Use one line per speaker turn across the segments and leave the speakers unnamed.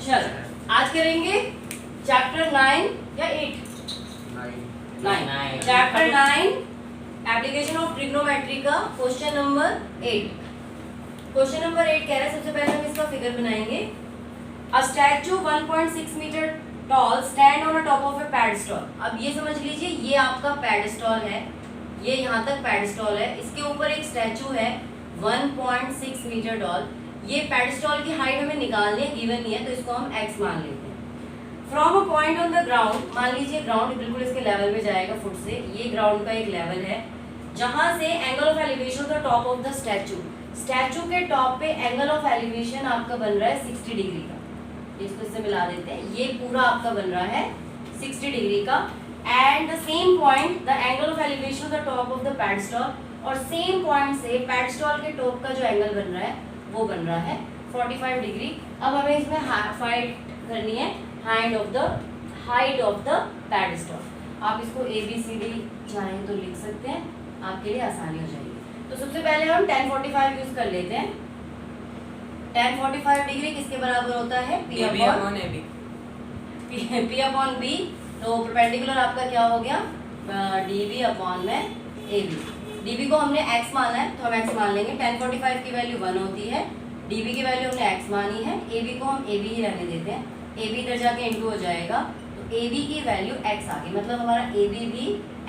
चल आज करेंगे चैप्टर 9 या 8 9 चैप्टर 9 एप्लीकेशन ऑफ ट्रिग्नोमेट्री का क्वेश्चन नंबर 8। क्वेश्चन नंबर 8 कह रहा है, सबसे पहले हम इसका फिगर बनाएंगे। A statue 1.6 metre tall stand on a top of a pedestal. अब ये समझ लीजिए, ये आपका पैडस्टॉल है, ये यहाँ तक पैडस्टॉल है, इसके ऊपर एक स्टैचू है 1.6 मीटर टॉल। ये पैडस्टॉल की हाइट हमें निकालनी है, गिवन नहीं है, तो इसको हम x मान लेते हैं। From a point on the ground, मान लीजिए ग्राउंड बिल्कुल इसके लेवल में जाएगा फुट से, ये ग्राउंड का एक लेवल है, जहां से angle of elevation the top of the statue, statue के टॉप पे एंगल ऑफ एलिवेशन आपका बन रहा है 60 डिग्री का। इसको इससे मिला देते हैं, ये पूरा आपका बन रहा है 60 डिग्री का। And the same point the angle of elevation the top of the pedestal, और सेम पॉइंट से पैडस्टॉल के टॉप का जो एंगल बन रहा है वो बन रहा है 45 डिग्री। अब हमें इसमें फाइंड करनी है हाइट ऑफ द पैडस्टॉल। आप इसको ABCD चाहें तो लिख सकते हैं, आपके लिए आसानी हो जाएगी। तो सबसे पहले हम tan 45 यूज कर लेते हैं। tan 45 डिग्री किसके बराबर होता है? P upon B। तो परपेंडिकुलर आपका क्या हो गया? DB अपॉन में AB। DB को हमने x माना है तो हम x मान लेंगे। tan 45 की वैल्यू 1 होती है, DB की वैल्यू हमने x मानी है, AB को हम AB ही रहने देते हैं। AB इधर जाके इंटू हो जाएगा, तो AB की वैल्यू x आ गई, मतलब हमारा AB भी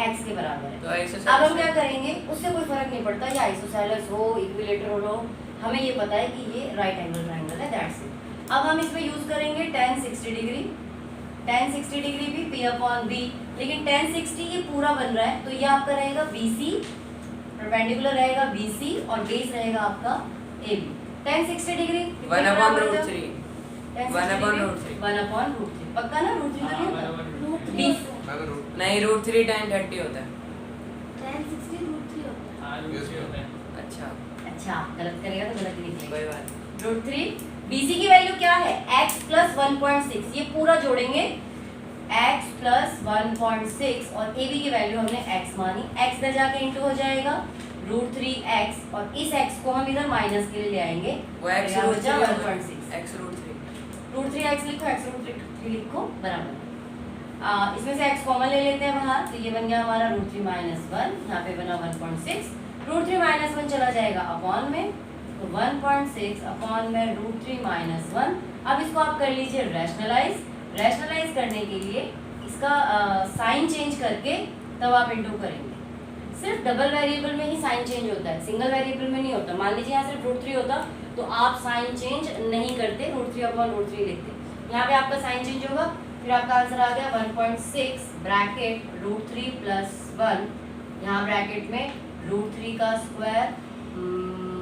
x के बराबर है। तो अब हम क्या करेंगे, उससे कोई फर्क नहीं पड़ता, ये आइसोसेलेस हो, इक्विलेटरल हो, हमें ये पता है कि ये राइट एंगल ट्रायंगल है, दैट्स इट। अब हम इसमें यूज करेंगे tan 60 डिग्री। tan 60 डिग्री भी P अपॉन B, लेकिन tan 60 ये पूरा बन रहा है, तो ये आपका रहेगा BC, परपेंडिकुलर रहेगा BC और बेस रहेगा आपका AB। tan 60 डिग्री
1 अपॉन रूट 3
पक्का ना? रूट 3 तो नहीं होता,
नहीं रूट 3 tan 30 होता है।
tan 60 रूट 3 होता है।
अच्छा गलत करेगा तो गलत ही निकलेगा।
कोई बात
रूट 3 BC की वैल्यू क्या है? x प्लस 1.6, ये पूरा जोड़ेंगे x प्लस 1.6 और AB की वैल्यू हमने x मानी, x इधर जाके इंटू हो जाएगा रूट 3x, और इस x को हम इधर माइनस के लिए ले आएंगे,
वो x root 3
1.6
x root 3
root 3x लिखो, x रूट 3 लिखो बराबर। इसमें से x कॉमन ले लेते हैं बाहर, तो ये बन गया हमारा रूट 3 माइनस 1, यहाँ पे बना 1.6, रूट 3 माइनस 1 चला जाएगा अपॉन में, तो 1.6 अपॉन में रूट 3 माइनस 1। अब इसको आप कर लीजिए रैशनलाइज करने के लिए इसका साइन चेंज करके तब आप इंटू करेंगे। सिर्फ डबल वेरिएबल में ही साइन चेंज होता है, सिंगल वेरिएबल में नहीं होता। मान लीजिए यहाँ सिर्फ रूट 3 होता तो आप साइन चेंज नहीं करते, रूट 3 अपॉन रूट 3 लिखते। यहाँ पे आपका साइन चेंज होगा, फिर आपका आंसर आ गया 1.6 ब्रैकेट रूट 3 प्लस 1, यहाँ ब्रैकेट में रूट 3 का स्क्वायर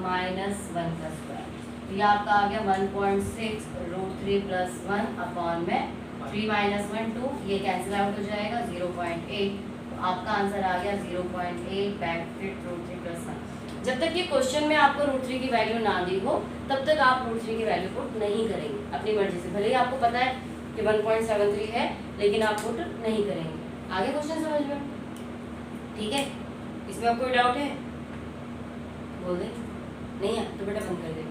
माइनस 1 का स्क्वायर, तो ये आपका आ गया 1.6 रूट 3 प्लस 1 अपॉन में 3 माइनस 1 2, ये कैंसिल आउट हो जाएगा 0.8, तो आपका आंसर आ गया 0.8 ब्रैकेट रूट 3 प्लस 1। जब तक ये क्वेश्चन में आपको रूट 3 की वैल्यू ना दी हो तब तक आप रूट 3 की वैल्यू पुट नहीं करेंगे अपनी मर्जी से, भले ही आपको पता है कि 1.73 है, लेकिन आप पुट नहीं करेंगे। आगे क्वेश्चन समझ में? ठीक है, इसमें आपको कोई डाउट है? बोल दे, नहीं है तो बेटा बंद कर दे।